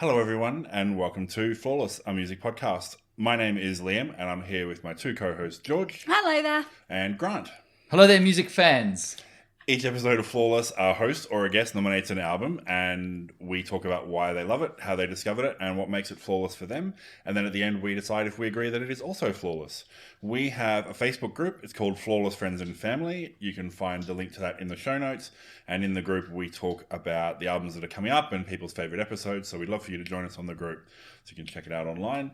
Hello, everyone, and welcome to Flawless, a music podcast. My name is Liam, and I'm here with my two co-hosts, George. Hello there. And Grant. Hello there, music fans. Each episode of Flawless, a host or a guest nominates an album, and we talk about why they love it, how they discovered it, and what makes it flawless for them. And then at the end, we decide if we agree that it is also flawless. We have a Facebook group. It's called Flawless Friends and Family. You can find the link to that in the show notes. And in the group, we talk about the albums that are coming up and people's favorite episodes. So we'd love for you to join us on the group so you can check it out online.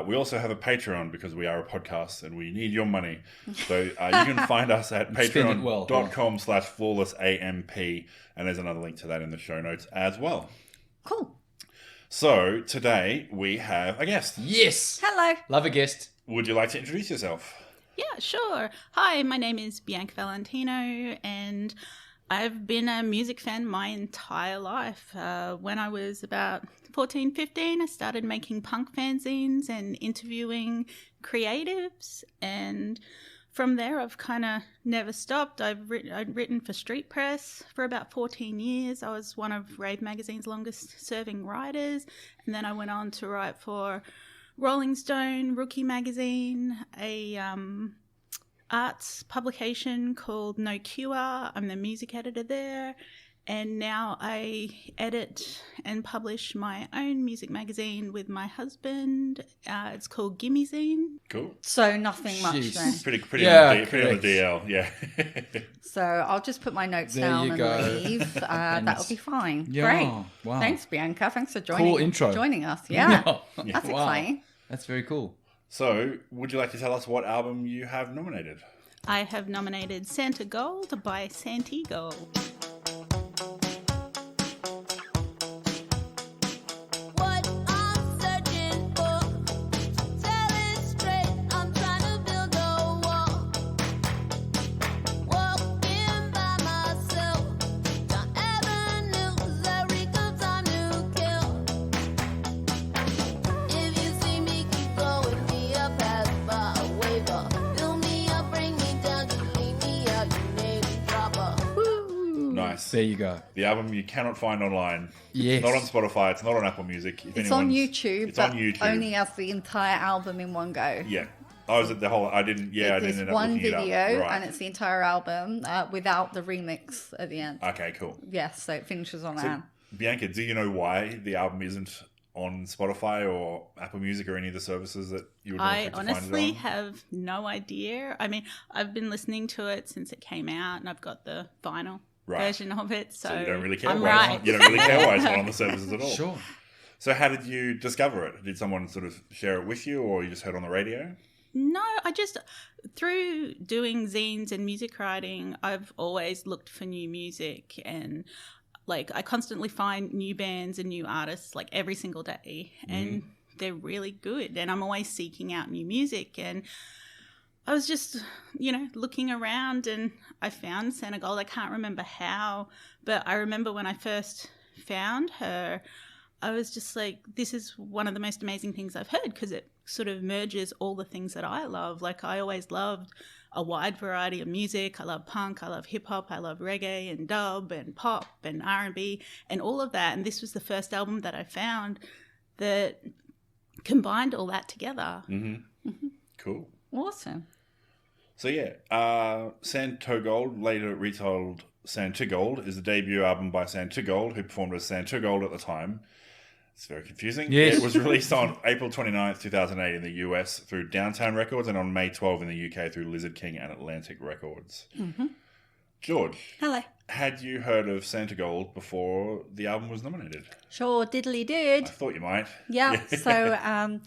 We also have a Patreon because we are a podcast and we need your money. So you can find us at patreon.com/flawlessamp. And there's another link to that in the show notes as well. Cool. So today we have a guest. Yes. Hello. Love a guest. Would you like to introduce yourself? Yeah, sure. Hi, my name is Bianca Valentino, and I've been a music fan my entire life. When I was about 14, 15, I started making punk fanzines and interviewing creatives, and from there I've kind of never stopped. I'd written for Street Press for about 14 years. I was one of Rave Magazine's longest serving writers, and then I went on to write for Rolling Stone, Rookie Magazine, a arts publication called No QR. I'm the music editor there, and now I edit and publish my own music magazine with my husband. It's called Gimmie Zine. Cool. So nothing much Jeez. then. Pretty Yeah, on the DL, yeah. So I'll just put my notes There down you and go. leave. That'll be fine. Yeah, Great. wow. Thanks, Bianca. Thanks for joining. Cool intro. Joining us. Yeah. That's Wow. exciting. That's very cool. So, would you like to tell us what album you have nominated? I have nominated Santogold by Santigold. What I'm searching for, tell it straight. I'm trying to build a wall. Walking by myself, down avenues, every good time to kill. If you see me, keep going, be a pass by a waiver. Fill me up, bring me down, just leave me out, you name dropper. Nice. There you go. The album you cannot find online. Yes. It's not on Spotify. It's not on Apple Music. If It's on anyone's- YouTube, It's but on YouTube. only as the entire album in one go. Yeah. I was at the whole... I didn't It's end up one looking it up. video, Right. and it's the entire album without the remix at the end. Okay, cool. Yes, so it finishes on So, that. Bianca, do you know why the album isn't on Spotify or Apple Music or any of the services that you would I like to honestly find it on? have no idea. I mean, I've been listening to it since it came out, and I've got the vinyl version of it. So, So you don't really care I'm why right. you don't really care why it's not on the services at all. Sure. So how did you discover it? Did someone sort of share it with you, or you just heard on the radio? No, I just, through doing zines and music writing, I've always looked for new music, and like I constantly find new bands and new artists like every single day, and they're really good, and I'm always seeking out new music. And I was just, looking around, and I found Santigold. I can't remember how, but I remember when I first found her, I was just like, this is one of the most amazing things I've heard, because it sort of merges all the things that I love. Like, I always loved a wide variety of music. I love punk, I love hip hop, I love reggae and dub and pop and R&B and all of that. And this was the first album that I found that combined all that together. Mm-hmm. Cool. Awesome. So yeah, Santogold, later retold Santigold, is the debut album by Santigold, who performed as Santogold at the time. It's very confusing. Yes. It was released on April 29th, 2008 in the US through Downtown Records, and on May 12 in the UK through Lizard King and Atlantic Records. Mm-hmm. George, Hello. had you heard of Santigold before the album was nominated? Sure, diddly I did. thought you might. Yeah, so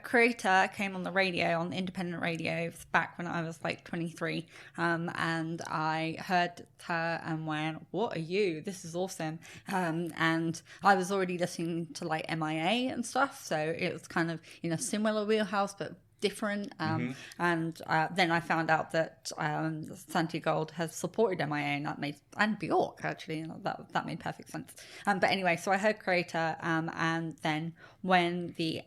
Creator came on the radio, on independent radio, back when I was like 23, and I heard her and went, what are you? This is awesome. And I was already listening to like MIA and stuff, so it was kind of in a similar wheelhouse, but different. And then I found out that Santigold has supported MIA, and Bjork actually, and that made perfect sense. But anyway, so I heard Creator, and then when the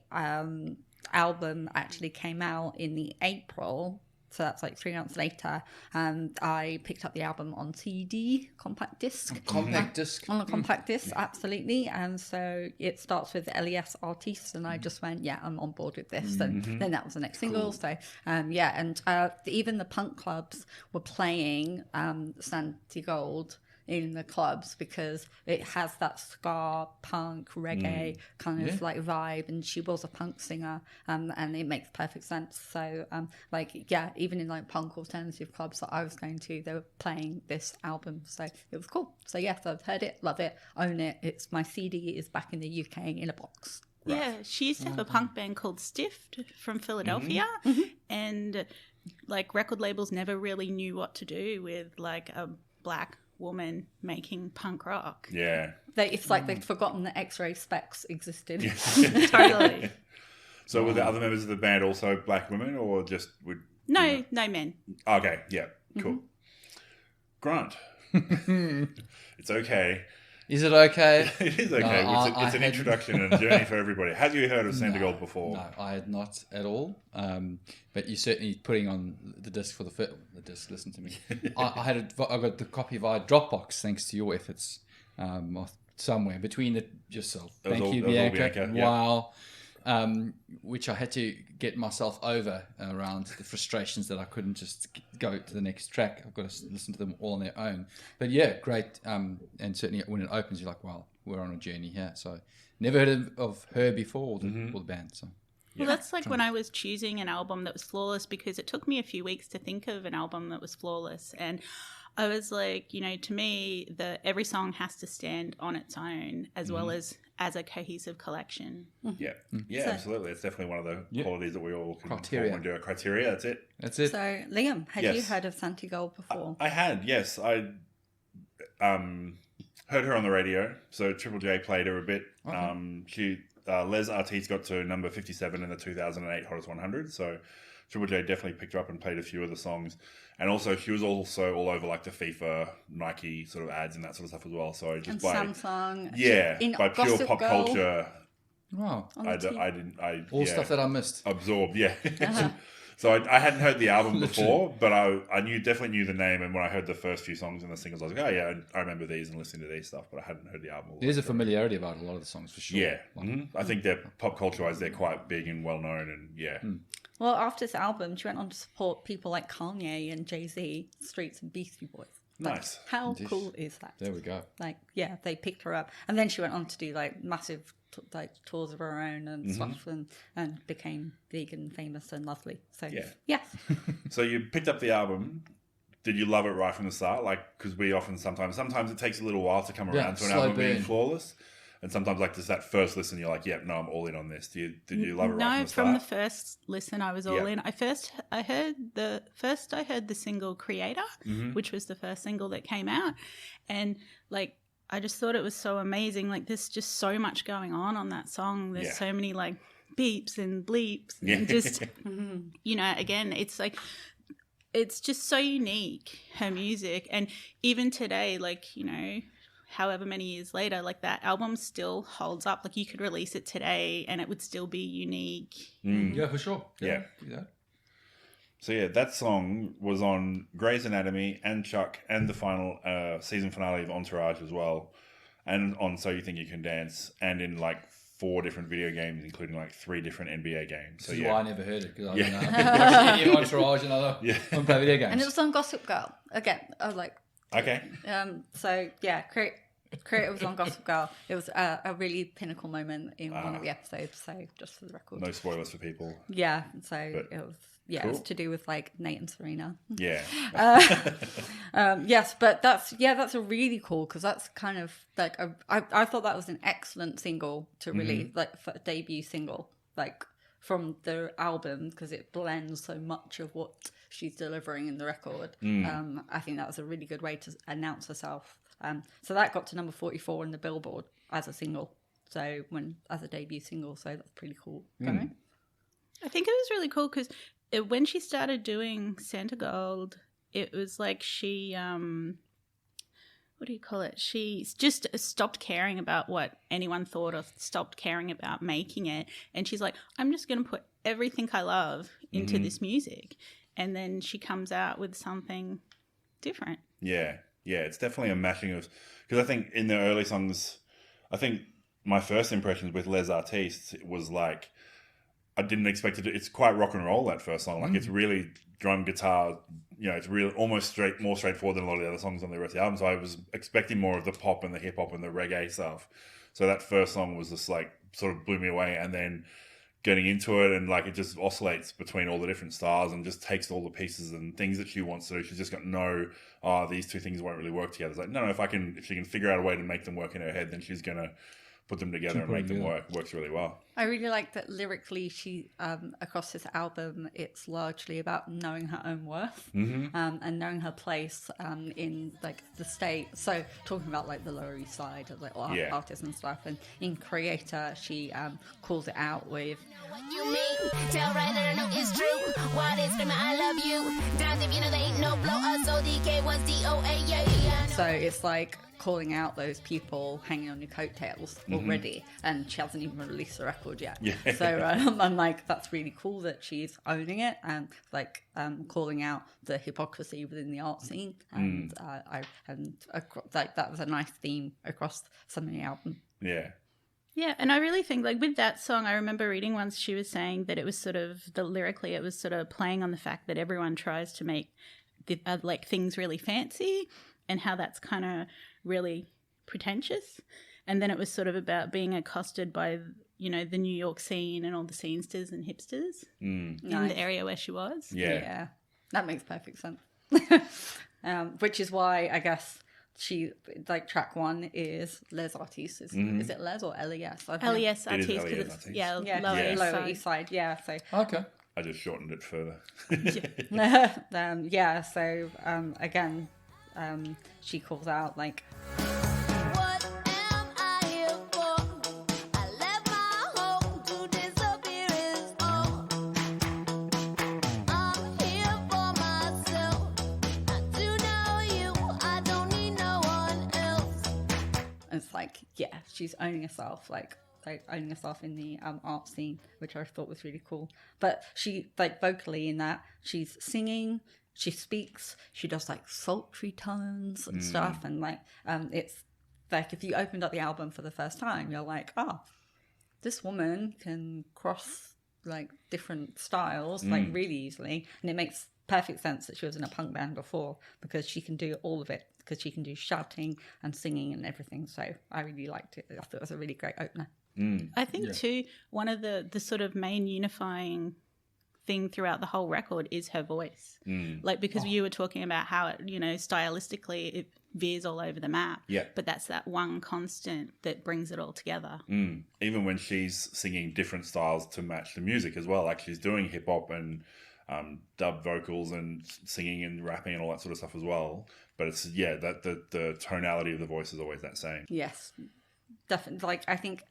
album actually came out in the April so that's like 3 months later, I picked up the album on CD, compact disc. Compact disc. On a compact disc, absolutely. And so it starts with LES Artistes, and I just went, yeah, I'm on board with this. And then that was the next single. So, yeah, and even the punk clubs were playing Santigold in the clubs because it has that ska, punk, reggae kind of like vibe, and she was a punk singer, and it makes perfect sense. So like, yeah, even in like punk alternative clubs that I was going to, they were playing this album, so it was cool. So yes, I've heard it, love it, own it. It's my CD is back in the UK in a box. Yeah, she used to have a punk band called Stiffed from Philadelphia, and like record labels never really knew what to do with like a black woman making punk rock. Yeah. It's like they'd forgotten that X-ray specs existed. Totally. So were the other members of the band also black women, or just would? No men. Okay. Yeah. Cool. Grant. It's okay. Is it okay? It is okay. No, It's an introduction and journey for everybody. Have you heard of Santigold before? No, I had not at all. But you're certainly putting on the disc for the disc. Listen to me. I got the copy via Dropbox thanks to your efforts. Somewhere between yourself. Thank you, Bianca. Yeah. Wow. Which I had to get myself over around the frustrations that I couldn't just go to the next track. I've got to listen to them all on their own. But yeah, great. And certainly when it opens, you're like, wow, we're on a journey here. So never heard of her before or the band. So. Well, that's like when I was choosing an album that was flawless, because it took me a few weeks to think of an album that was flawless. And I was like, you know, to me, every song has to stand on its own as well as a cohesive collection. Yeah. Yeah, absolutely. It's definitely one of the qualities that we all can Criteria. form and do. Criteria, that's it. That's it. So Liam, had Yes. you heard of Santigold before? I had, yes. I heard her on the radio. So Triple J played her a bit. Okay. Les Artis got to number 57 in the 2008 Hottest 100. So Triple J definitely picked her up and played a few of the songs. And also, she was also all over like the FIFA, Nike sort of ads and that sort of stuff as well. So just And by Samsung. by pure Gossip pop Girl. culture, Wow. I Stuff that I missed. absorbed. Yeah. So I hadn't heard the album before, but I definitely knew the name. And when I heard the first few songs and the singles, I was like, oh yeah, I remember these and listening to these stuff, but I hadn't heard the album. There's a familiarity about a lot of the songs for sure. Yeah. I think they're pop culture wise, they're quite big and well known, and yeah. Well, after this album, she went on to support people like Kanye and Jay-Z, Streets and Beastie Boys. Like, Nice. How cool is that? There we go. Like, yeah, they picked her up. And then she went on to do like massive tours of her own and stuff, and became big and famous and lovely. So, yeah. So you picked up the album. Did you love it right from the start? Like, because we often sometimes it takes a little while to come around to an slow album being burn. flawless. And sometimes, like, just that first listen, you're like, "Yep, no, I'm all in on this." Did you love it right from the No, start? from the first listen, I was all in. I heard the single Creator, which was the first single that came out, and like I just thought it was so amazing. Like, there's just so much going on that song. There's so many like beeps and bleeps, and just you know, again, it's like. It's just so unique, her music, and even today, like, you know, however many years later, like that album still holds up. Like, you could release it today and it would still be unique. Yeah, for sure. Yeah. Do that. So yeah, that song was on Grey's Anatomy and Chuck and the final season finale of Entourage as well, and on So You Think You Can Dance, and in like 4 different video games, including like 3 different NBA games. So This is yeah, why I never heard it, because I don't know. I've been watching Entourage and I don't play video games. And it was on Gossip Girl. Again, I was like, okay, so yeah, Creator was on Gossip Girl. It was a really pinnacle moment in one of the episodes, so just for the record. no spoilers for people. Yeah, so it was it was cool. to do with like Nate and Serena. Yeah, Yes, but that's a really cool, because that's kind of like I thought that was an excellent single to release, like for a debut single, like from the album, because it blends so much of what she's delivering in the record. I think that was a really good way to announce herself. So that got to number 44 in the Billboard as a single. So as a debut single, so that's pretty cool. Going. I think it was really cool because when she started doing Santogold, it was like she, what do you call it? She just stopped caring about what anyone thought, or stopped caring about making it. And she's like, I'm just going to put everything I love into this music. and then she comes out with something different. Yeah, it's definitely a mashing of, because I think in the early songs, I think my first impressions with Les Artistes was like, I didn't expect it to, it's quite rock and roll, that first song. Like it's really drum, guitar, it's really almost more straightforward than a lot of the other songs on the rest of the album. So I was expecting more of the pop and the hip hop and the reggae stuff. So that first song was just like, sort of blew me away. And then getting into it, and like it just oscillates between all the different styles and just takes all the pieces and things that she wants to do. She's just got these two things won't really work together. It's like, no, if she can figure out a way to make them work in her head, then she's going to put them together and make them work. Works really well. I really like that lyrically she, across this album, it's largely about knowing her own worth and knowing her place in like the state. So talking about like the Lower East Side of like artists and stuff, and in Creator she calls it out with, What you mean? Tell right that I know it's true. Why they screaming I love you? Times if you know they ain't no blow us. So DK was DOA, yeah. so it's like calling out those people hanging on your coattails already, and she hasn't even released the record yet. So I'm like, that's really cool that she's owning it and like calling out the hypocrisy within the art scene, and like that was a nice theme across some of the album. Yeah, and I really think, like, with that song, I remember reading once she was saying that it was sort of, lyrically, it was sort of playing on the fact that everyone tries to make, like, things really fancy, and how that's kind of really pretentious. And then it was sort of about being accosted by, the New York scene and all the scenesters and hipsters in the area where she was. Yeah. That makes perfect sense. Which is why, I guess, she, like, track one is Les Artistes. Is it Les or LES? LES Artistes, because it's, Lower East Side, so. Okay. I just shortened it further. So, again, she calls out, like, What am I here for? I left my home to disappear is all. I'm here for myself, not to know you. I don't need no one else. and it's like, she's owning herself, like owning herself in the art scene, which I thought was really cool. But she, like, vocally in that, she's singing, she speaks, she does like sultry tones and stuff, and like it's like if you opened up the album for the first time, you're like, this woman can cross like different styles like really easily, and it makes perfect sense that she was in a punk band before, because she can do all of it, because she can do shouting and singing and everything. So I really liked it. I thought it was a really great opener. I think too, one of the sort of main unifying thing throughout the whole record is her voice. Like, because you were talking about how it, stylistically it veers all over the map. Yeah. But that's that one constant that brings it all together. Even when she's singing different styles to match the music as well, like she's doing hip hop and dub vocals and singing and rapping and all that sort of stuff as well. But it's that the tonality of the voice is always that same. Yes, definitely. Like, I think,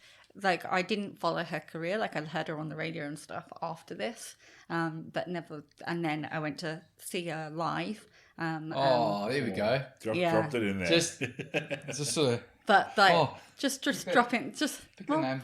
like, I didn't follow her career. Like, I heard her on the radio and stuff after this, but never. And then I went to see her live. There we go. Dropped it in there. Just sort of. But like, just dropping, Pick the name.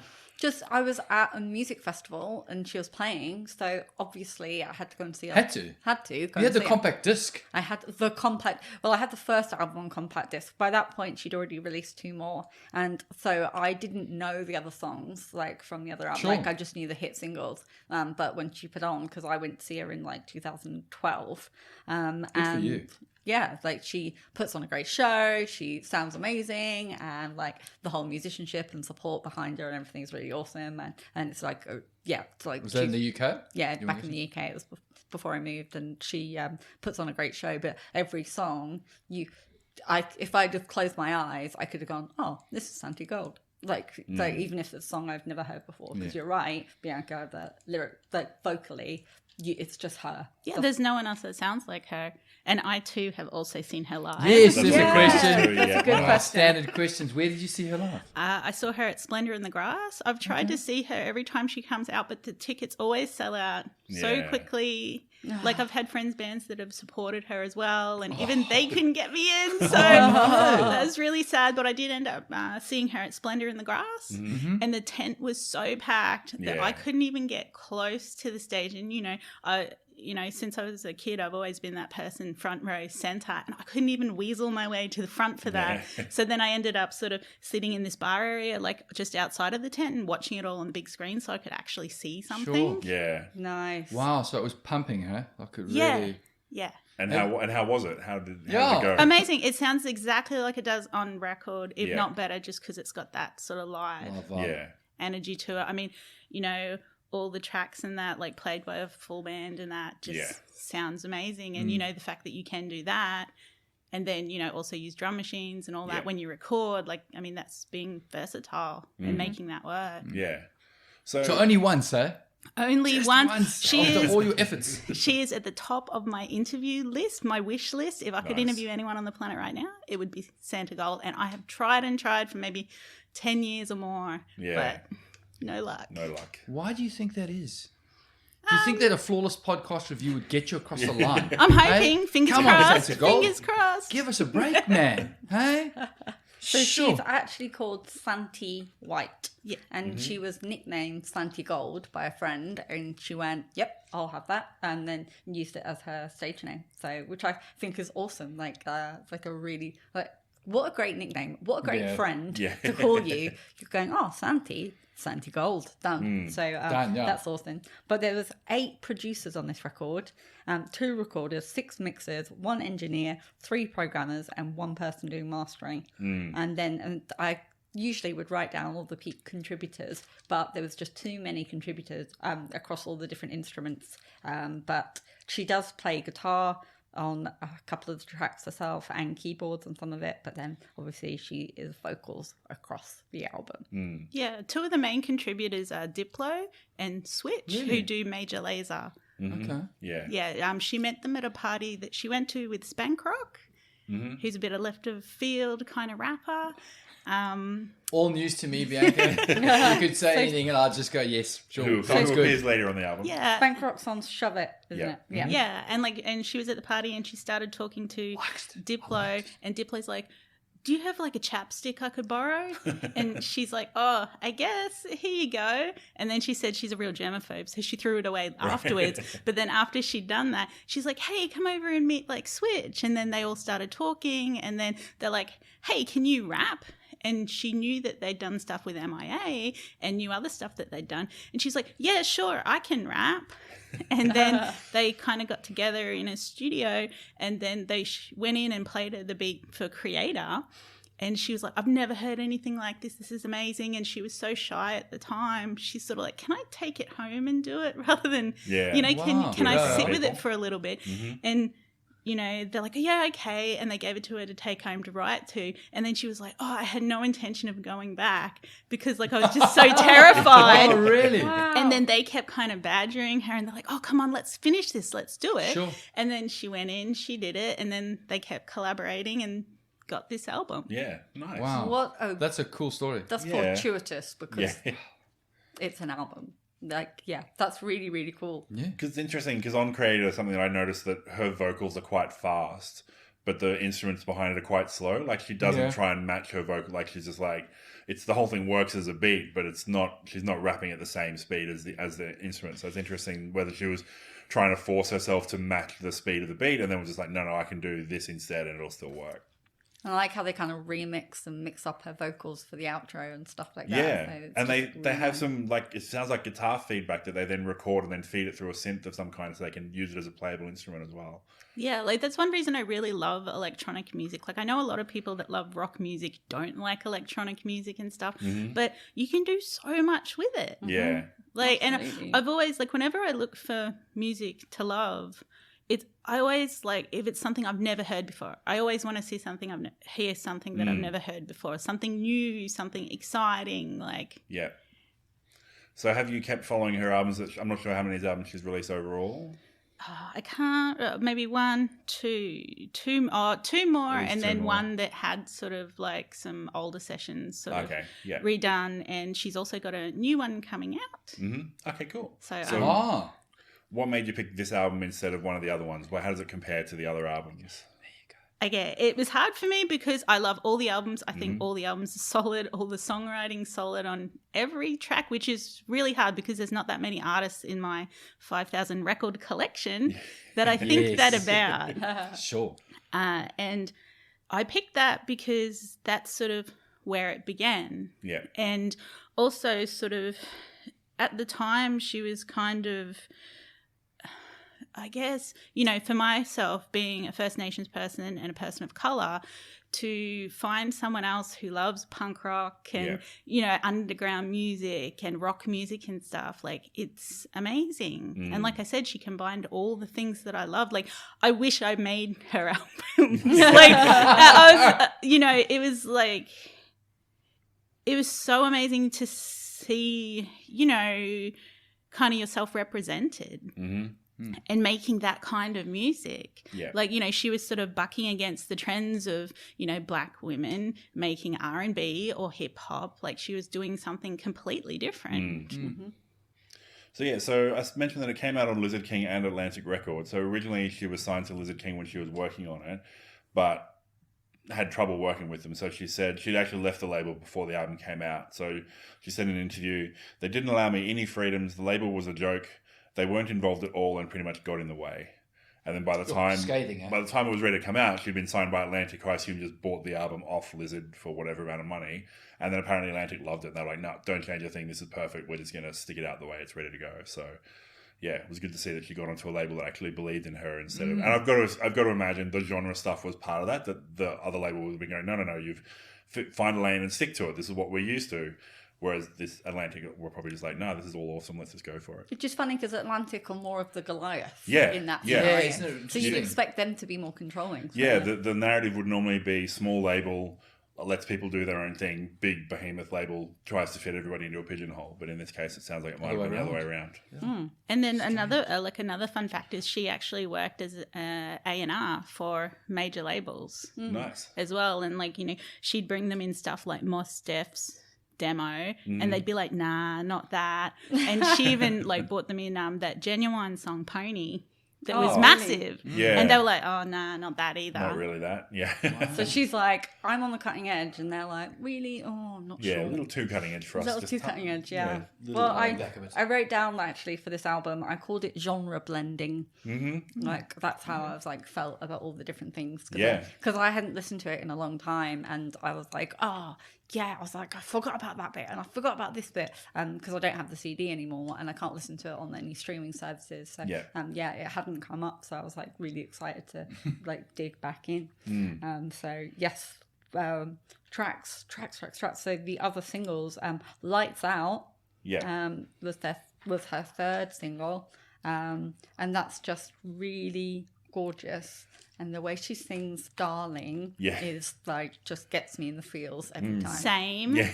I was at a music festival and she was playing, so obviously I had to go and see her. Had to. Go You and had the see her. compact disc. I had the compact. Well, I had the first album on compact disc. By that point, she'd already released 2 more, and so I didn't know the other songs like from the other album. Sure. Like, I just knew the hit singles. But when she put on, because I went to see her in like 2012, Good and for you. yeah, like, she puts on a great show. She sounds amazing, and like the whole musicianship and support behind her and everything is really awesome. And it's like, it's like, Was that in the UK? yeah, back in the UK. It was before I moved, and she puts on a great show. But every song, if I just closed my eyes, I could have gone, oh, this is Santigold. Like even if it's a song I've never heard before, because you're right, Bianca, the lyric, like, vocally, it's just her. Yeah, there's no one else that sounds like her. And I too have also seen her live. Yes, there's a Yeah. question. That's a good One of our question. standard questions. Where did you see her live? I saw her at Splendor in the Grass. I've tried to see her every time she comes out, but the tickets always sell out so Yeah. quickly. Like, I've had friends bands that have supported her as well, and even they couldn't get me in. So that was really sad. But I did end up seeing her at Splendor in the Grass, and the tent was so packed that Yeah. I couldn't even get close to the stage. And since I was a kid, I've always been that person front row center, and I couldn't even weasel my way to the front for that. Yeah. So then I ended up sort of sitting in this bar area, like just outside of the tent, and watching it all on the big screen so I could actually see something. Yeah. Nice. Wow, so it was pumping, huh? I could Yeah. really... Yeah. And how was it? How did it Yeah. go? Amazing. It sounds exactly like it does on record, if Yeah. not better, just because it's got that sort of live Yeah. energy to it. I mean, all the tracks and that, like played by a full band and that just sounds amazing. And, the fact that you can do that and then, also use drum machines and all that when you record, that's being versatile and making that work. Yeah. So only once, eh? Only Just one. once She after is all your efforts. She is at the top of my interview list, my wish list. If I could Nice. interview anyone on the planet right now, it would be Santogold. And I have tried and tried for maybe 10 years or more. Yeah. But no luck. No luck. Why do you think that is? Do you think that a flawless podcast review would get you across the line? I'm Hey? hoping. Fingers Come on, crossed. Santigold. Fingers crossed. Give us a break, man. Hey? So Sure. she's actually called Santi White. Yeah. And she was nicknamed Santigold by a friend, and she went, "Yep, I'll have that," and then used it as her stage name. So, which I think is awesome. Like a really what a great nickname. What a great friend Yeah. to call you. You're going, "Oh, Santigold, done." So Done, yeah. that's awesome. But there was 8 producers on this record, 2 recorders, 6 mixers, 1 engineer, 3 programmers, and 1 person doing mastering. And I usually would write down all the contributors, but there was just too many contributors across all the different instruments. But she does play guitar on a couple of the tracks herself and keyboards on some of it, but then obviously she is vocals across the album. Yeah. 2 of the main contributors are Diplo and Switch, who do Major Lazer. Okay. Yeah. Yeah. She met them at a party that she went to with Spankrock, who's a bit of left of field kind of rapper. All news to me, Bianca. You could say anything and I'd just go, yes, sure. Who Sounds good. appears later on the album. Yeah. Bankrock's on Shove It, isn't Yeah. it? Yeah. Yeah, and she was at the party and she started talking to Diplo, and Diplo's like, "Do you have like a chapstick I could borrow?" And she's like, "Oh, I guess, here you go." And then she said she's a real germaphobe, so she threw it away afterwards. But then after she'd done that, she's like, "Hey, come over and meet like Switch." And then they all started talking, and then they're like, "Hey, can you rap?" And she knew that they'd done stuff with MIA and knew other stuff that they'd done. And she's like, "Yeah, sure, I can rap." And then they kind of got together in a studio, and then they went in and played her the beat for Creator. And she was like, "I've never heard anything like this. This is amazing." And she was so shy at the time. She's sort of like, "Can I take it home and do it rather than, Yeah. Wow. can I Yeah. sit with People. it for a little bit?" And they're like, "Yeah, okay." And they gave it to her to take home to write to. And then she was like, "Oh, I had no intention of going back because like I was just so terrified." Oh, really? And then they kept kind of badgering her, and they're like, "Oh, come on, let's finish this. Let's do it." Sure. And then she went in, she did it, and then they kept collaborating and got this album. Yeah. Nice. Wow. That's That's a cool story. Yeah. fortuitous because Yeah. it's an album. That's really, really cool. Yeah. Because it's interesting, because on Creator, something that I noticed that her vocals are quite fast, but the instruments behind it are quite slow. Like, she doesn't try and match her vocal. Like, she's just like, it's the whole thing works as a beat, but it's not. She's not rapping at the same speed as the instrument. So it's interesting whether she was trying to force herself to match the speed of the beat, and then was just like, no, I can do this instead, and it'll still work. I like how they kind of remix and mix up her vocals for the outro and stuff like that. Yeah, So it's and they just they really have nice. some, like, it sounds like guitar feedback that they then record and then feed it through a synth of some kind, so they can use it as a playable instrument as well. Yeah, like that's one reason I really love electronic music. Like I know a lot of people that love rock music don't like electronic music and stuff, but you can do so much with it. Yeah, Like, Absolutely. and I've always, like, whenever I look for music to love, I always, like, if it's something I've never heard before, I always want to see something, hear something that I've never heard before, something new, something exciting, like. yeah. So have you kept following her albums? I'm not sure how many albums she's released overall. I can't, maybe 1, 2 more, At least and 2 then more. one that had sort of like some older sessions sort Okay, yeah. of redone, and she's also got a new one coming out. Okay, cool. So, Ah. What made you pick this album instead of one of the other ones? How does it compare to the other albums? it was hard for me because I love all the albums. I think all the albums are solid, all the songwriting solid on every track, which is really hard because there's not that many artists in my 5,000 record collection that I think that about. Sure. And I picked that because that's sort of where it began. Yeah. And also sort of at the time she was kind of, I guess, you know, for myself being a First Nations person and a person of colour, to find someone else who loves punk rock and, you know, underground music and rock music and stuff, like, it's amazing. And like I said, she combined all the things that I love. Like, I wish I made her album. Like, I was, you know, it was like, it was so amazing to see, you know, kind of yourself represented. And making that kind of music. Yeah. Like, you know, she was sort of bucking against the trends of, you know, black women making R&B or hip hop. Like, she was doing something completely different. So I mentioned that it came out on Lizard King and Atlantic Records. So originally she was signed to Lizard King when she was working on it, but had trouble working with them. So she said she'd actually left the label before the album came out. So she said in an interview, "They didn't allow me any freedoms. The label was a joke. They weren't involved at all and pretty much got in the way." And then by the time it was ready to come out, she'd been signed by Atlantic, who I assume just bought the album off Lizard for whatever amount of money. And then apparently Atlantic loved it. And they were like, "No, don't change a thing. This is perfect. We're just going to stick it out the way it's ready to go." So, yeah, it was good to see that she got onto a label that actually believed in her instead of. And I've got to imagine the genre stuff was part of that. That the other label would have been going, "No, you've find a lane and stick to it. This is what we're used to." Whereas this Atlantic were probably just like, "No, this is all awesome. Let's just go for it." It's just funny because Atlantic are more of the Goliath in that yeah. scenario. So you'd expect them to be more controlling. Yeah, the narrative would normally be small label, lets people do their own thing, big behemoth label tries to fit everybody into a pigeonhole. But in this case, it sounds like it might have been the other way around. And then another fun fact is she actually worked as A&R for major labels. Nice. As well. And, like, you know, she'd bring them in stuff like Mos Def's demo and they'd be like, "Nah, not that." And she even like brought them in that Genuine song Pony that was massive. Yeah. And they were like, "Oh, nah, not that either." Not really that. Yeah. So she's like, "I'm on the cutting edge," and they're like, "Really? Oh, I'm not sure." Yeah, a little too cutting edge for us. A little too cutting edge, yeah. little Well, back of it. I wrote down actually for this album, I called it genre blending. Like, that's how I was like felt about all the different things. Because I hadn't listened to it in a long time, and I was like, I was like, I forgot about that bit, and I forgot about this bit, because I don't have the CD anymore, and I can't listen to it on any streaming services. So, it hadn't come up, so I was like really excited to like dig back in. So yes, tracks. So the other singles, Lights Out, was her third single, and that's just really gorgeous. And the way she sings "Darling" is like, just gets me in the feels every time. Same. Yeah.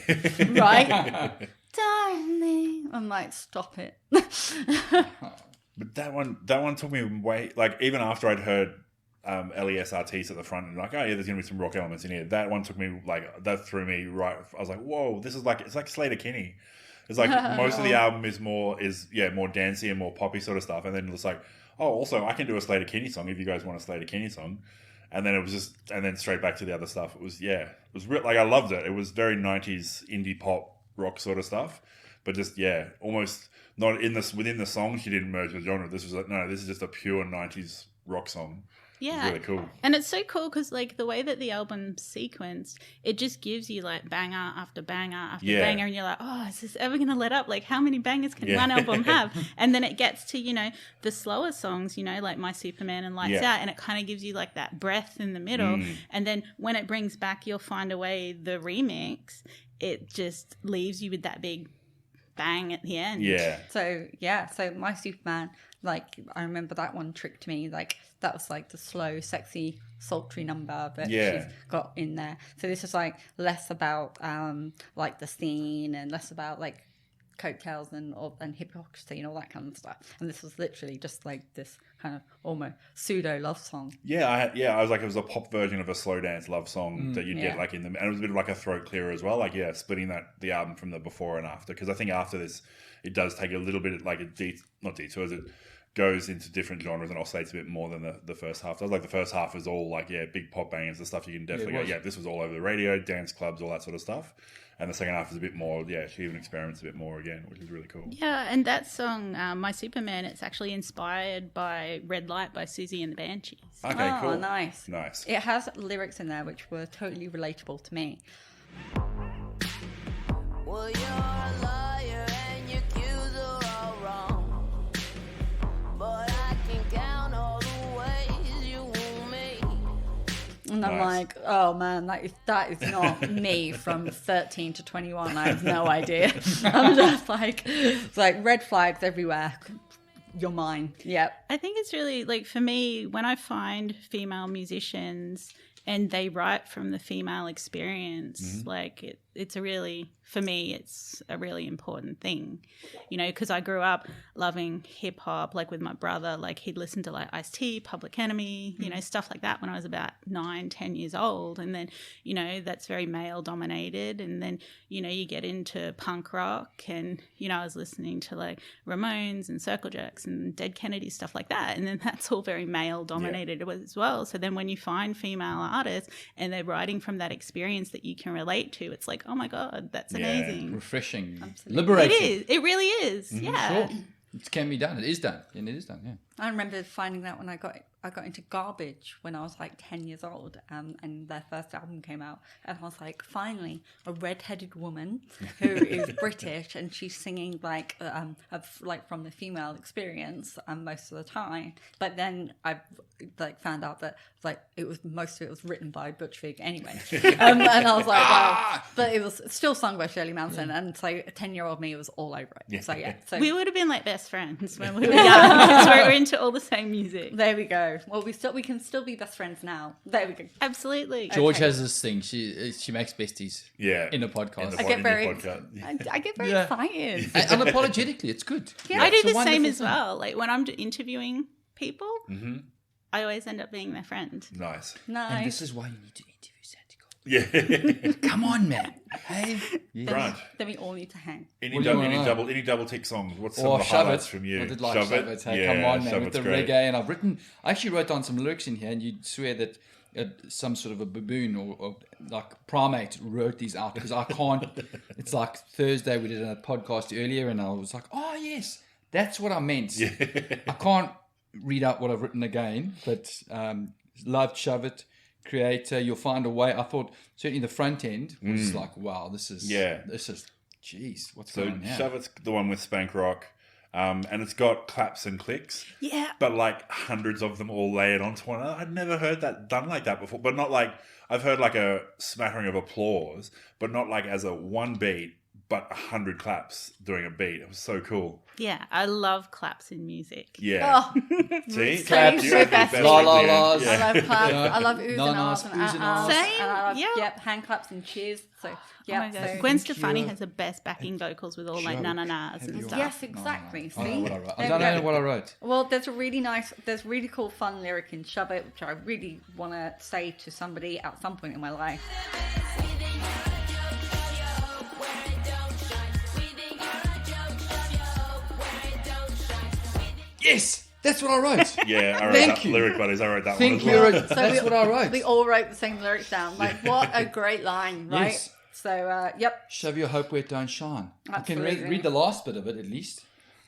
Right? Darling. I'm like, stop it. But that one took me way, like, even after I'd heard LES Artiste at the front and like, oh yeah, there's gonna be some rock elements in here. That one took me, like, that threw me right. I was like, whoa, this is like, it's like Slater Kinney. It's like most of the album is more dancey and more poppy sort of stuff, and then it's like, oh, also I can do a Slater Kinney song if you guys want a Slater Kinney song. And then it was just, and then straight back to the other stuff. It was like, I loved it. It was very 90s indie pop rock sort of stuff, but just, almost not in this, within the song, she didn't merge with genre. This was like, no, this is just a pure 90s rock song. Yeah. It's really cool. And it's so cool because, like, the way that the album's sequenced, it just gives you, like, banger after banger after banger. And you're like, oh, is this ever going to let up? Like, how many bangers can one album have? And then it gets to, you know, the slower songs, you know, like My Superman and Lights Out. And it kind of gives you, like, that breath in the middle. And then when it brings back You'll Find a Way, the remix, it just leaves you with that big bang at the end. Yeah. So My Superman, like, I remember that one tricked me. Like, that was like the slow, sexy, sultry number that she's got in there. So this is like less about like the scene and less about like coattails and hypocrisy and all that kind of stuff. And this was literally just like this kind of almost pseudo love song. I was like, it was a pop version of a slow dance love song that you'd get like in the, and it was a bit of like a throat clearer as well. Like, splitting the album from the before and after, because I think after this, it does take a little bit like not detours, it goes into different genres and oscillates a bit more than the first half does. Like the first half is all like, big pop bangers, the stuff you can definitely go, this was all over the radio, dance clubs, all that sort of stuff. And the second half is a bit more, she even experiments a bit more again, which is really cool. Yeah, and that song, My Superman, it's actually inspired by Red Light by Susie and the Banshees. Okay, cool. Nice. Nice. It has lyrics in there which were totally relatable to me. Well, you're a liar and your cues are all wrong. But I can count all the ways you want me. And I'm like, oh man, that is not me from 13 to 21. I have no idea. I'm just like, it's like red flags everywhere. You're mine. Yep. I think it's really, like, for me, when I find female musicians and they write from the female experience, like, it's a really, for me, it's a really important thing, you know, because I grew up loving hip hop, like with my brother, like he'd listen to like Ice-T, Public Enemy, you know, stuff like that when I was about 9-10 years old. And then, you know, that's very male dominated. And then, you know, you get into punk rock and, you know, I was listening to like Ramones and Circle Jerks and Dead Kennedys, stuff like that. And then that's all very male dominated as well. So then when you find female artists and they're writing from that experience that you can relate to, it's like, oh my God, that's amazing. Refreshing. Absolutely. Liberating. It is. It really is. Yeah. Sure. It can be done. It is done. And it is done, yeah. I remember finding that when I got into Garbage when I was like 10 years old, and their first album came out, and I was like, finally, a red-headed woman who is British, and she's singing like from the female experience most of the time. But then I like found out that like most of it was written by Butch Vig anyway, and I was like, wow. But it was still sung by Shirley Manson, and so 10-year-old me was all over it. Yeah. So We would have been like best friends when we were young because we're into all the same music. there we go. Well, we can still be best friends now. There we go. Absolutely. George has this thing. She makes besties in a podcast. I get very podcast. I get very Yeah. excited. Unapologetically, it's good. Yeah. I do It's a the same wonderful as thing. well. Like when I'm interviewing people, I always end up being their friend. Nice. And Nice. this is why you need to interview Santigold. Yeah. Come on, man. Hey. Yeah. Grant, Then we all need to hang. any What do you wanna know? double tick songs? What's some Or of the Shove highlights It. from you? I did like Shove It. Hey, come on, man. With the great. reggae. And I actually wrote down some lyrics in here, and you'd swear that some sort of a baboon or like primate wrote these out, because I can't. It's like Thursday, we did a podcast earlier, and I was like, oh, yes, that's what I meant. Yeah. I can't read out what I've written again, but loved Shove It. Creator, You'll Find a Way. I thought certainly the front end was like, wow, this is, geez, what's So going on now? Shove It's the one with Spank Rock. And it's got claps and clicks. Yeah. But like hundreds of them all layered onto one another. I'd never heard that done like that before. But not like, I've heard like a smattering of applause, but not like as a one beat, but 100 claps doing a beat. It was so cool. Yeah. I love claps in music. Yeah. Oh, See? Claps. You had the Best best La, la, idea. las. Yeah. I love claps. Yeah. I love oohs No, and no, ahs and oohs and ahs. ahs. Same, And I love, yeah. hand claps and cheers. So, Oh yeah. my God. so, Gwen Thank Stefani you. has the best backing vocals with all like Sure. na-na-nas Have and you- stuff. yes, exactly. I don't know See? what I wrote. I There don't we know go. what I wrote. Well, there's really cool, fun lyric in Shove It, which I really want to say to somebody at some point in my life. Yes, that's what I wrote. Yeah, I wrote Thank that. you. Lyric Buddies, I wrote that Think one as well. you're that's what I wrote. We all wrote the same lyrics down. Like, what a great line, right? Yes. So, yep. Shove your hope where it don't shine. I can Absolutely. read the last bit of it at least.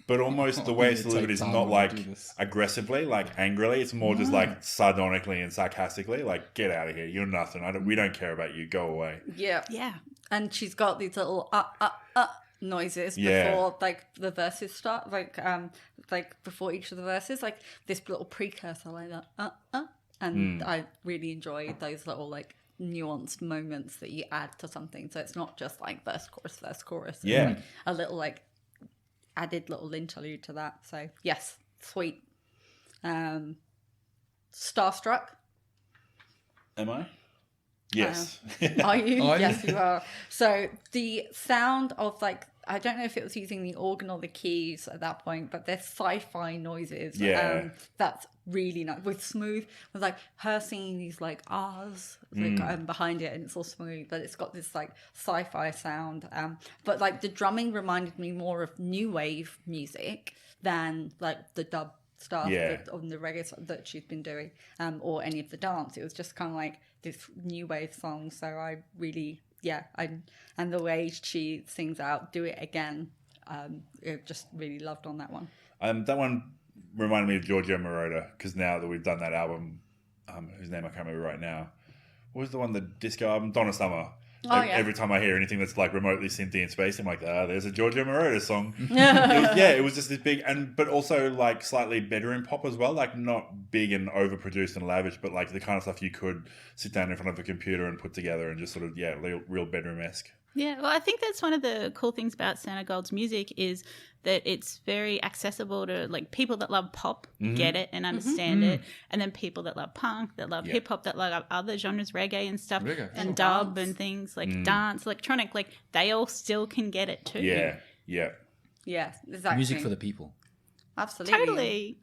But almost the way it's delivered is not like aggressively, like angrily. It's more just like sardonically and sarcastically. Like, get out of here. You're nothing. We don't care about you. Go away. Yeah. Yeah. And she's got these little noises Yeah. before like the verses start, like before each of the verses, like this little precursor like that and I really enjoy those little like nuanced moments that you add to something, so it's not just like verse chorus. Yeah. It's, like, a little like added little interlude to that. So yes, sweet. Starstruck. Am I? Yes. Are you? Are you? Yes, you are. So the sound of like, I don't know if it was using the organ or the keys at that point, but there's sci-fi noises. Yeah. That's really nice. With Smooth, with like her singing these like ahs like, behind it, and it's all smooth, but it's got this like sci-fi sound. But like the drumming reminded me more of new wave music than like the dub stuff Yeah. on the reggae that she's been doing, or any of the dance. It was just kind of like this new wave song. So I really, and the way she sings out "Do It Again," I just really loved on that one. That one reminded me of Giorgio Moroder, because now that we've done that album, whose name I can't remember right now. What was the one, the disco album? Donna Summer. Oh, yeah. Every time I hear anything that's like remotely synthy in space, I'm like, there's a Giorgio Moroder song. Yeah. It was just this big, but also like slightly bedroom pop as well, like not big and overproduced and lavish, but like the kind of stuff you could sit down in front of a computer and put together and just sort of, real bedroom-esque. Yeah, well, I think that's one of the cool things about Santigold's music is that it's very accessible to like people that love pop get it and understand it, and then people that love punk, that love hip hop, that love other genres, reggae and stuff, and dub and things like dance, electronic, like they all still can get it too. Yeah. Yeah, exactly. Music for the people. Absolutely. Totally.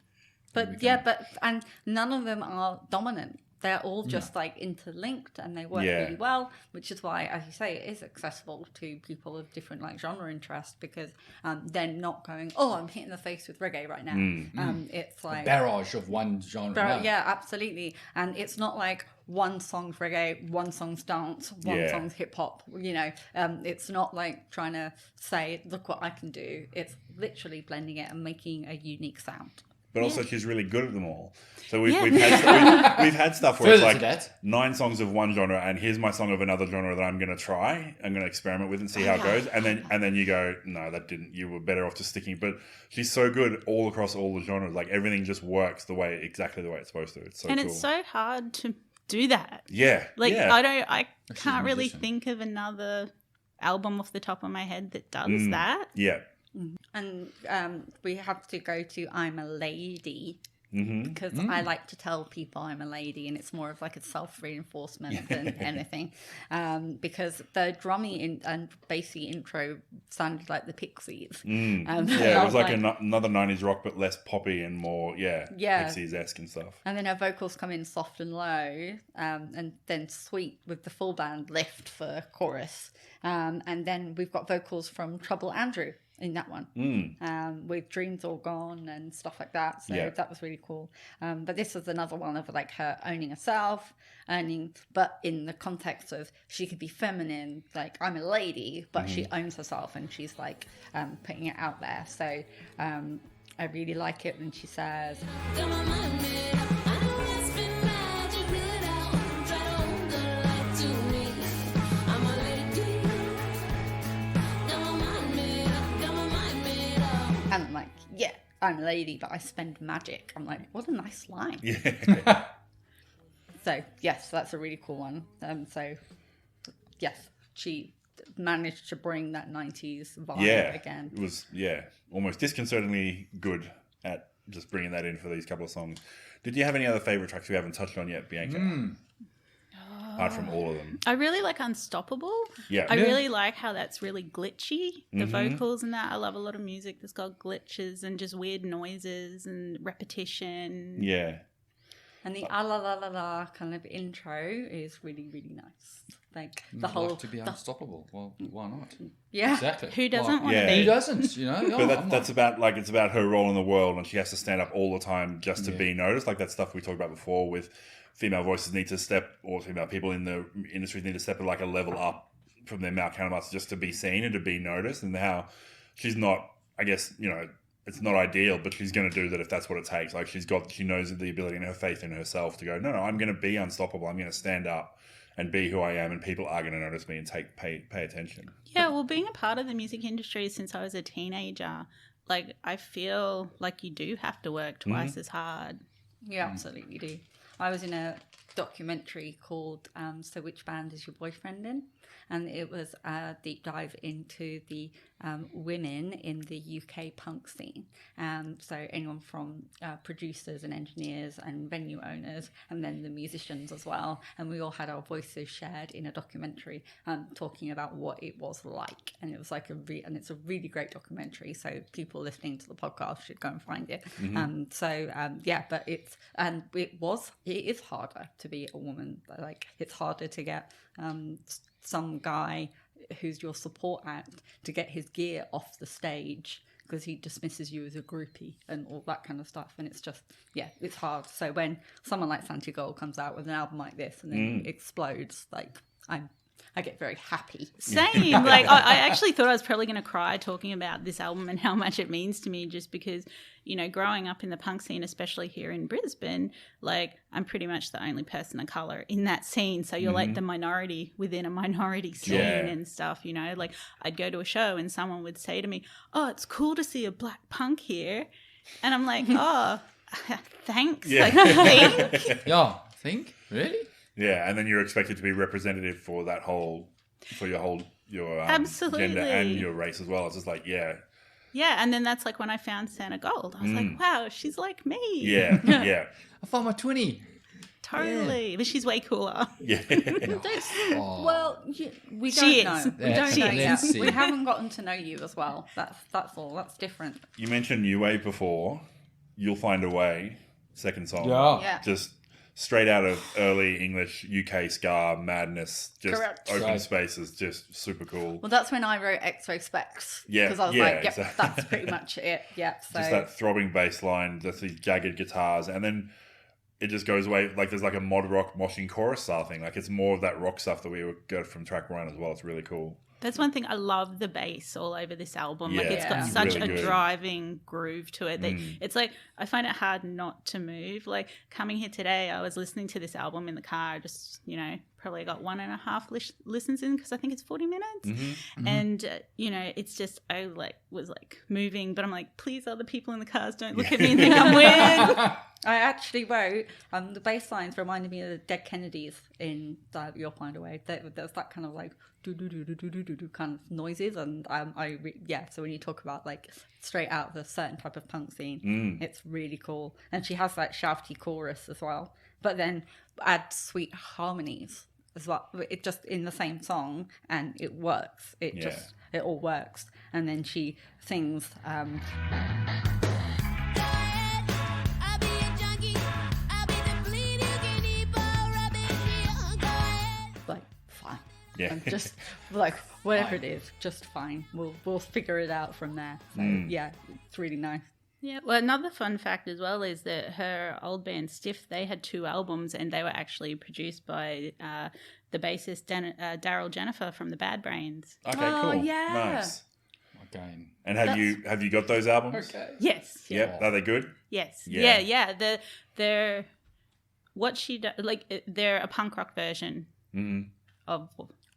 But and none of them are dominant. They're all just like interlinked, and they work really well, which is why, as you say, it is accessible to people of different like genre interests, because they're not going, oh, I'm hitting the face with reggae right now. It's like Barrage of one genre. yeah, absolutely. And it's not like one song's reggae, one song's dance, one song's hip hop. It's not like trying to say, look what I can do. It's literally blending it and making a unique sound. But also, she's really good at them all. So we've had stuff where it's like 9 songs of one genre, and here's my song of another genre that I'm going to try. I'm going to experiment with and see how it goes. And then you go, no, that didn't. You were better off just sticking. But she's so good all across all the genres. Like everything just works exactly the way it's supposed to. It's so cool. It's so hard to do that. Yeah. Like yeah. I can't really think of another album off the top of my head that does that. Yeah. And we have to go to I'm a Lady, because I like to tell people I'm a lady, and it's more of like a self-reinforcement than anything, because the drummy and bassy intro sounded like the Pixies. It was like another 90s rock, but less poppy and more Pixies-esque and stuff. And then her vocals come in soft and low, and then sweet with the full band lift for chorus, and then we've got vocals from Trouble Andrew in that one, with Dreams All Gone and stuff like that. So that was really cool. But this was another one of like her owning herself, but in the context of she could be feminine, like I'm a lady, but she owns herself and she's like putting it out there. So I really like it when she says, and I'm like, yeah, I'm a lady, but I spend magic. I'm like, what a nice line. Yeah. So, yes, that's a really cool one. So, yes, she managed to bring that 90s vibe again. It was, almost disconcertingly good at just bringing that in for these couple of songs. Did you have any other favourite tracks we haven't touched on yet, Bianca? Apart from all of them. I really like Unstoppable. Yeah. I really like how that's really glitchy. The vocals and that. I love a lot of music that's got glitches and just weird noises and repetition. Yeah. And the la la la la kind of intro is really, really nice. Like the whole like to be unstoppable. Well, why not? Yeah. Exactly. Who doesn't want Yeah. to be? Who doesn't? You know. But that's about it's about her role in the world, and she has to stand up all the time just to be noticed. Like that stuff we talked about before with female voices need to step, or female people in the industry need to step like a level up from their male counterparts just to be seen and to be noticed. And how she's not, I guess, it's not ideal, but she's going to do that if that's what it takes. Like she knows the ability and her faith in herself to go, no, I'm going to be unstoppable. I'm going to stand up and be who I am, and people are going to notice me and pay attention. Yeah, well, being a part of the music industry since I was a teenager, like I feel like you do have to work twice as hard. You absolutely do. I was in a documentary called So Which Band Is Your Boyfriend In? And it was a deep dive into the women in the UK punk scene. So anyone from producers and engineers and venue owners, and then the musicians as well. And we all had our voices shared in a documentary talking about what it was like. And it was like and it's a really great documentary. So people listening to the podcast should go and find it. But it is harder to be a woman. Like it's harder to get some guy who's your support act to get his gear off the stage, because he dismisses you as a groupie and all that kind of stuff. And it's just, it's hard. So when someone like Santigold comes out with an album like this and then it explodes, like I get very happy. Same. Like I actually thought I was probably going to cry talking about this album and how much it means to me, just because, you know, growing up in the punk scene, especially here in Brisbane, like I'm pretty much the only person of color in that scene. So you're like the minority within a minority scene and stuff, you know, like I'd go to a show and someone would say to me, "Oh, it's cool to see a black punk here." And I'm like, "Oh, thanks." Yeah. I think. Yeah, think? Really? Yeah, and then you're expected to be representative for that whole, your Absolutely. gender and your race as well. It's just like, Yeah, and then that's like when I found Santogold. I was like, wow, she's like me. yeah. I found my 20. Totally. But she's way cooler. Yeah. Well, we She don't is. know. We don't She know is. yet. Let's see. We haven't gotten to know you as well. That's all. That's different. You mentioned New Wave before. You'll Find a Way, second song. Yeah. Just straight out of early English UK ska madness. Just Correct. open Right. spaces. Just super cool. Well, that's when I wrote Exo Specs. Yeah, Because I was yeah, like, yep, exactly. that's pretty much it. Yeah. So Just that throbbing bass line, just these jagged guitars, and then it just goes away. Like there's like a mod rock moshing chorus style thing. Like it's more of that rock stuff that we got from track one as well. It's really cool. That's one thing. I love the bass all over this album. Like it's Yeah, got it's such really a good. driving groove to it. That it's like I find it hard not to move. Like coming here today, I was listening to this album in the car. Just, you know, probably got 1.5 listens in because I think it's 40 minutes. And you know, it's just I was moving, but I'm like, please, other people in the cars don't look at me and think I'm weird. I actually wrote the bass lines reminded me of the Dead Kennedys in You'll Find a Way. There's that kind of like do do do do do do do kind of noises, and so when you talk about like straight out of a certain type of punk scene, it's really cool. And she has that shouty chorus as well, but then add sweet harmonies as well. It just in the same song, and it works. It all works. And then she sings. I'll be a junkie. I'll be the bleed you can eat for rubbing you. Go ahead. Like fine, Yeah. and just like whatever it is, just fine. We'll figure it out from there. So yeah, it's really nice. Yeah, well, another fun fact as well is that her old band Stiff, they had 2 albums, and they were actually produced by the bassist Daryl Jennifer from the Bad Brains. Okay, Oh, cool. yeah. Nice. Again. And have you got those albums? Okay. Yes. Yep. Are they good? Yes. Yeah. Yeah. They're what she does. Like they're a punk rock version of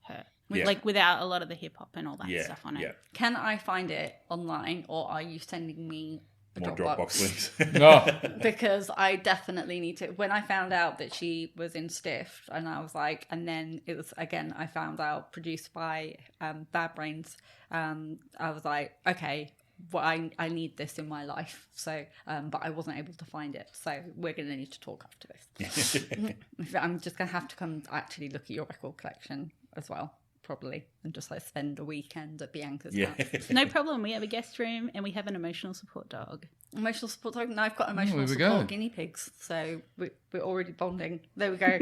her. Yeah. Like without a lot of the hip hop and all that Yeah. stuff on it. Yeah. Can I find it online, or are you sending me a More Dropbox? Dropbox links. No. Because I definitely need to. When I found out that she was in Stiff, and I was like, and then it was again, I found out produced by Bad Brains. I was like, okay, well, I need this in my life. So, but I wasn't able to find it. So we're going to need to talk after this. I'm just going to have to come actually look at your record collection as well, probably, and just like spend a weekend at Bianca's house. No problem. We have a guest room and we have an emotional support dog. Emotional support dog. Now I've got emotional there we support go. guinea pigs, so we're already bonding. There we go.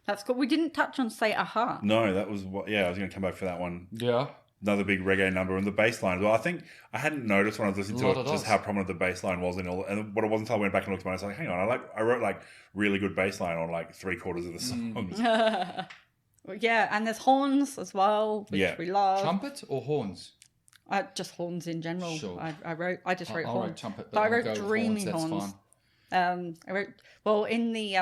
That's cool. We didn't touch on Say Aha. No, that was what. Yeah, I was going to come back for that one. Yeah. Another big reggae number, and the bass line as well. I think I hadn't noticed when I was listening to Lot it of just those. how prominent the bass line was in all. And what it wasn't until I went back and looked at it, I was like, hang on, I wrote like really good bass line on like 3/4 of the songs. Well, yeah, and there's horns as well, which Yeah. we love. Trumpet or horns? Just horns in general. Sure. I just wrote I horns. wrote trumpet, But I I'll wrote go with dreamy That's horns. fine. I wrote in the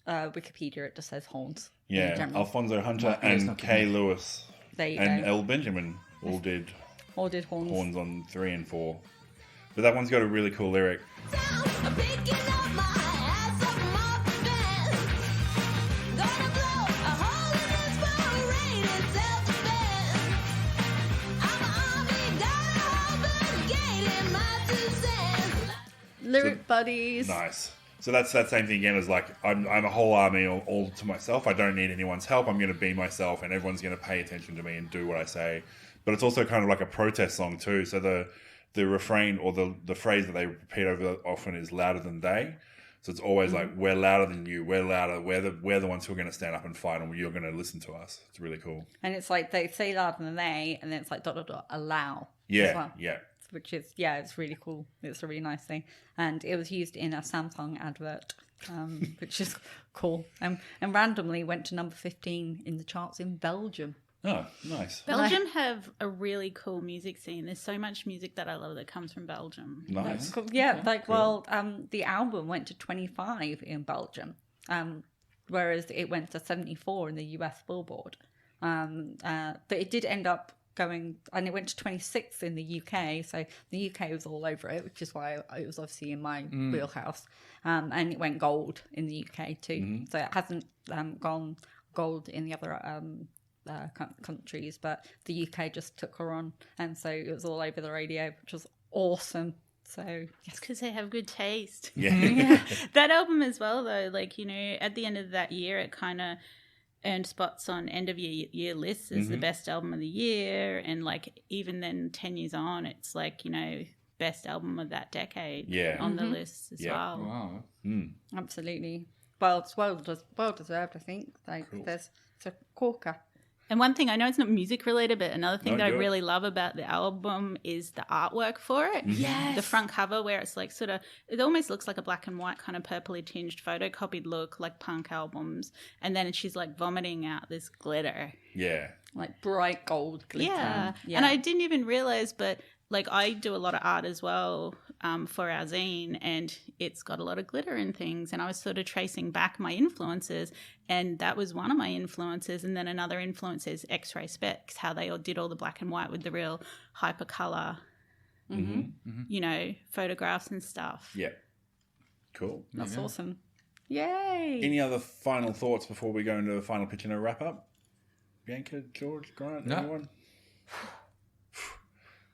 Wikipedia it just says horns. in Yeah, general. Alfonso Hunter Michael is and not Kay good Lewis There you and go. L Benjamin all did Or did horns. horns on 3 and 4. But that one's got a really cool lyric. I'm picking up my ass up off the bed. Gonna blow a hole in this parade in self-defense. I'm an army, got a open gate in my 2 cents. Lyric buddies. Nice. So that's that same thing again as like I'm a whole army all to myself. I don't need anyone's help. I'm going to be myself, and everyone's going to pay attention to me and do what I say. But it's also kind of like a protest song too. So the refrain or the phrase that they repeat over often is louder than they. So it's always like we're louder than you. We're louder. We're the ones who are going to stand up and fight, and you're going to listen to us. It's really cool. And it's like they say louder than they, and then it's like ... allow. as Yeah, well. yeah. which is, yeah, it's really cool. It's a really nice thing. And it was used in a Samsung advert, which is cool. And randomly went to number 15 in the charts in Belgium. Oh, nice. Belgium have a really cool music scene. There's so much music that I love that comes from Belgium. Nice. Yeah, well, the album went to 25 in Belgium, whereas it went to 74 in the US Billboard. But it did end up going, and it went to 26 in the UK. So the UK was all over it, which is why it was obviously in my wheelhouse. And it went gold in the UK too. So it hasn't gone gold in the other countries, but the UK just took her on, and so it was all over the radio, which was awesome. So It's because they have good taste. Yeah. That album as well, though, like, at the end of that year, it kind of earned spots on end of year lists as the best album of the year, and like even then 10 years on, it's like, best album of that decade on the list as well. Wow. absolutely, well, it's well deserved, I think. Like there's it's a corker. And one thing, I know it's not music related, but another thing No, that I do it. really love about the album is the artwork for it. Yes. The front cover, where it's like it almost looks like a black and white kind of purpley tinged photocopied look, like punk albums. And then she's like vomiting out this glitter. Yeah. Like bright gold glitter. Yeah. And I didn't even realize, but like I do a lot of art as well for our zine, and it's got a lot of glitter and things. And I was sort of tracing back my influences, and that was one of my influences. And then another influence is X-ray specs, how they all did all the black and white with the real hypercolor, photographs and stuff. Yeah. Cool. That's awesome. Yay. Any other final thoughts before we go into the final pitch and a wrap up? Bianca, George, Grant, No. anyone?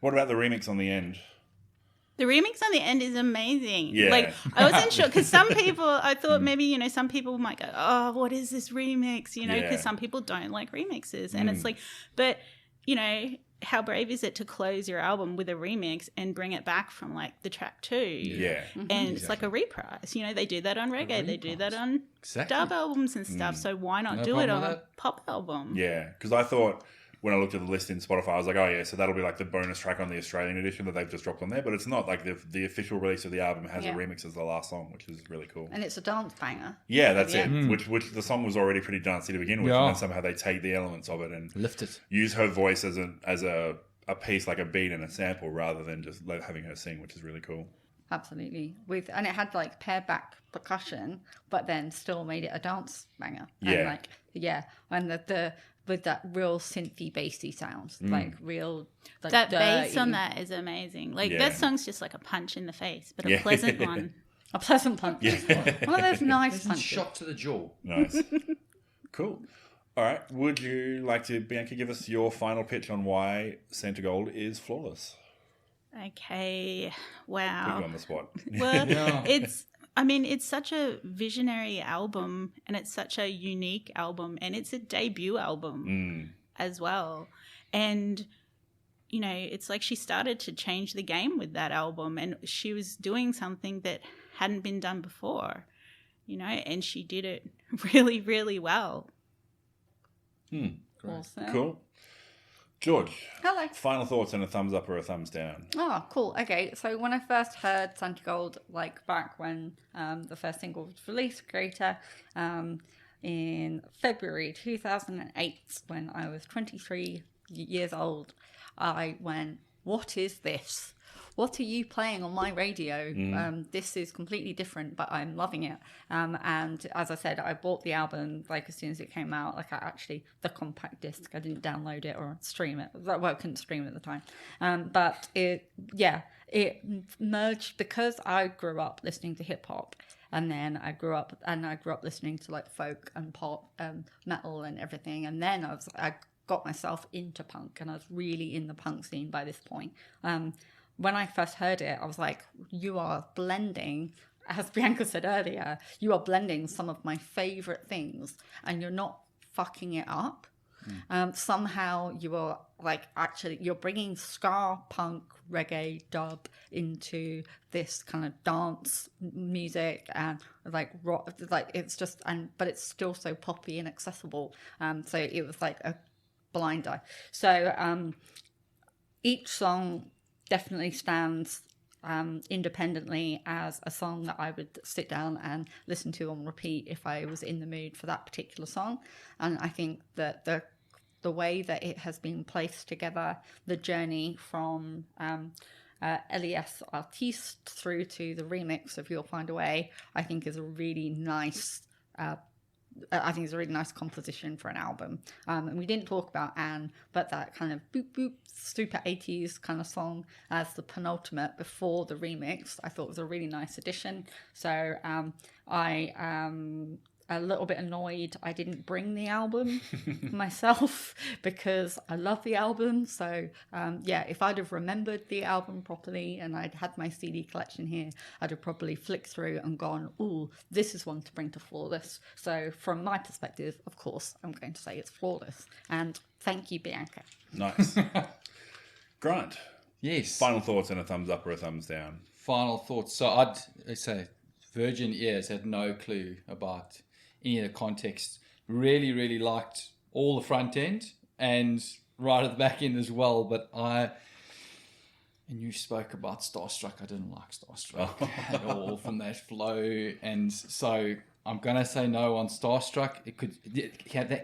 What about the remix on the end? The remix on the end is amazing. Yeah. Like, I wasn't sure, because some people, I thought maybe, some people might go, oh, what is this remix? Because Yeah. some people don't like remixes. And it's like, but, how brave is it to close your album with a remix and bring it back from like the track 2? Yeah. And it's like a reprise. They do that on reggae. They do that on dub albums and stuff. So why not No do it problem on with a pop album? Yeah. Because I thought when I looked at the list in Spotify, I was like, oh yeah, so that'll be like the bonus track on the Australian edition that they've just dropped on there. But it's not. Like the official release of the album has a remix as the last song, which is really cool. And it's a dance banger. Yeah, that's Yeah. it. Which the song was already pretty dancey to begin with, Yeah. and then somehow they take the elements of it and Lift it. use her voice as a piece, like a beat and a sample, rather than just having her sing, which is really cool. Absolutely. And it had like pared back percussion, but then still made it a dance banger. Yeah. And the with that real synthy bassy sound, like real like That bass dirty- on that is amazing. Like, Yeah. that song's just like a punch in the face, but a Yeah. pleasant one. a pleasant punch. One of those nice Pleasant punches. shot to the jaw. Nice. Cool. All right. Would you like to, Bianca, give us your final pitch on why Santigold is flawless? Okay. Put Wow. you on the spot. Well, Yeah. it's such a visionary album, and it's such a unique album, and it's a debut album as well. And, it's like she started to change the game with that album, and she was doing something that hadn't been done before, and she did it really, really well. Awesome. Cool. George, Hello. final thoughts and a thumbs up or a thumbs down? Oh, cool. Okay, so when I first heard Santigold, like back when the first single was released, Creator, in February 2008, when I was 23 years old, I went, what is this? What are you playing on my radio? This is completely different, but I'm loving it. And as I said, I bought the album like as soon as it came out. Like the compact disc, I didn't download it or stream it. Well, I couldn't stream it at the time. But it merged because I grew up listening to hip hop. And then I grew up listening to like folk and pop and metal and everything. And then I got myself into punk, and I was really in the punk scene by this point. When I first heard it, I was like, you are blending, as Bianca said earlier, you are blending some of my favorite things, and you're not fucking it up. Somehow you are like, actually, you're bringing ska, punk, reggae, dub into this kind of dance music and like rock, like it's just, but it's still so poppy and accessible. So it was like a blinder. So each song definitely stands independently as a song that I would sit down and listen to on repeat if I was in the mood for that particular song. And I think that the way that it has been placed together, the journey from LES Artiste through to the remix of You'll Find a Way, I think is a really nice composition for an album. And we didn't talk about Anne, but that kind of boop boop super 80s kind of song as the penultimate before the remix, I thought was a really nice addition. So I am a little bit annoyed I didn't bring the album myself, because I love the album. So if I'd have remembered the album properly and I'd had my CD collection here, I'd have probably flicked through and gone, ooh, this is one to bring to Flawless. So from my perspective, of course, I'm going to say it's Flawless. And thank you, Bianca. Nice. Grant, Yes. final thoughts and a thumbs up or a thumbs down? Final thoughts. So I'd say virgin ears, had no clue about any of the context. Really, really liked all the front end and right at the back end as well. But and you spoke about Starstruck. I didn't like Starstruck at all from that flow. And so I'm going to say no on Starstruck.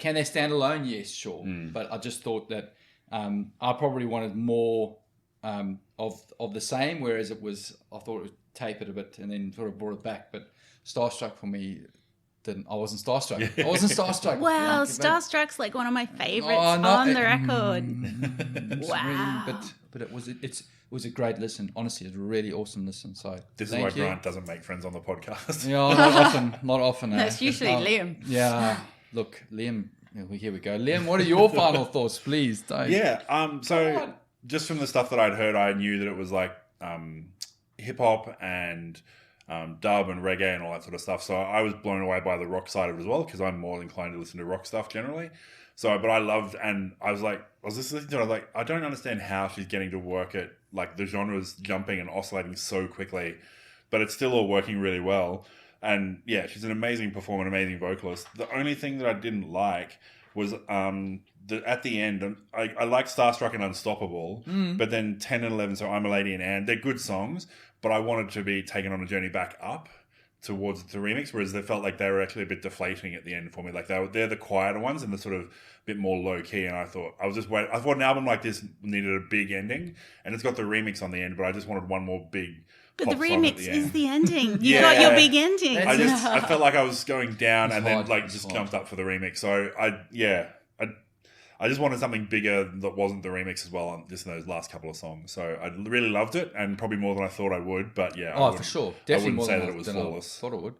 Can they stand alone? Yes, sure. But I just thought that I probably wanted more of the same, whereas I thought it would tape it a bit and then sort of brought it back. But Starstruck for me, I wasn't starstruck. I wasn't starstruck. Wow, Like, Starstruck's like one of my favorites Oh, no, on the record. Wow. But it was a great listen. Honestly, it was a really awesome listen. So This is why Grant doesn't make friends on the podcast. Yeah, not often. That's usually Liam. Yeah. Look, Liam. Here we go. Liam, what are your final thoughts, please? Don't. Yeah. So just from the stuff that I'd heard, I knew that it was like hip hop and dub and reggae and all that sort of stuff. So I was blown away by the rock side of it as well, because I'm more inclined to listen to rock stuff generally. So, but I loved, and I was listening to it, I was like, I don't understand how she's getting to work at like the genres jumping and oscillating so quickly, but it's still all working really well. And yeah, she's an amazing performer, an amazing vocalist. The only thing that I didn't like was at the end, I liked Starstruck and Unstoppable, but then 10 and 11, so I'm a Lady and Anne, they're good songs, but I wanted to be taken on a journey back up towards the remix, whereas they felt like they were actually a bit deflating at the end for me. Like they're the quieter ones and the sort of bit more low key. And I thought an album like this needed a big ending, and it's got the remix on the end, but I just wanted one more big. But the remix is the ending. You Yeah. got your big ending. I felt like I was going down and then hard. just jumped up for the remix. So I just wanted something bigger that wasn't the remix as well, just in those last couple of songs. So I really loved it, and probably more than I thought I would. But yeah, For sure. I Definitely wouldn't more say than that it was I flawless. thought it would.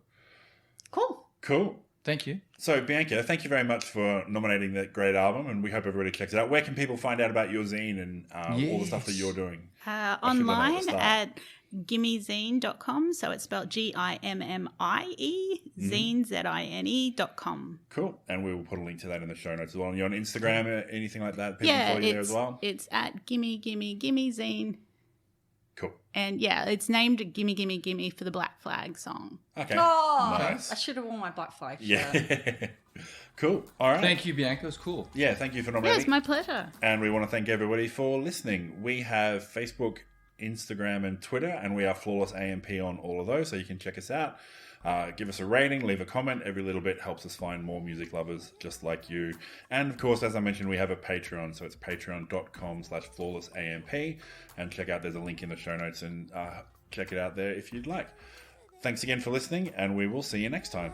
Cool. Thank you. So Bianca, thank you very much for nominating that great album, and we hope everybody checks it out. Where can people find out about your zine and all the stuff that you're doing? Online at gimmiezine.com. So it's spelled GIMMIE, zine, ZINE.com. Cool. And we will put a link to that in the show notes as well. And you're on Instagram or anything like that? People follow you there as well? It's at Gimmie Gimmie Gimmie Zine. Cool. And yeah, it's named Gimmie Gimmie Gimmie for the Black Flag song. Okay. Oh, Nice. I should have worn my Black Flag shirt. Yeah. Cool. All right. Thank you, Bianca. It was cool. Yeah, thank you for Yeah, nominating. it's my pleasure. And we want to thank everybody for listening. We have Facebook, Instagram, and Twitter, and we are Flawless AMP on all of those, so you can check us out. Give us a rating, leave a comment. Every little bit helps us find more music lovers just like you. And of course, as I mentioned, we have a Patreon, so it's patreon.com/flawlessamp. And check out, there's a link in the show notes, and check it out there if you'd like. Thanks again for listening, and we will see you next time.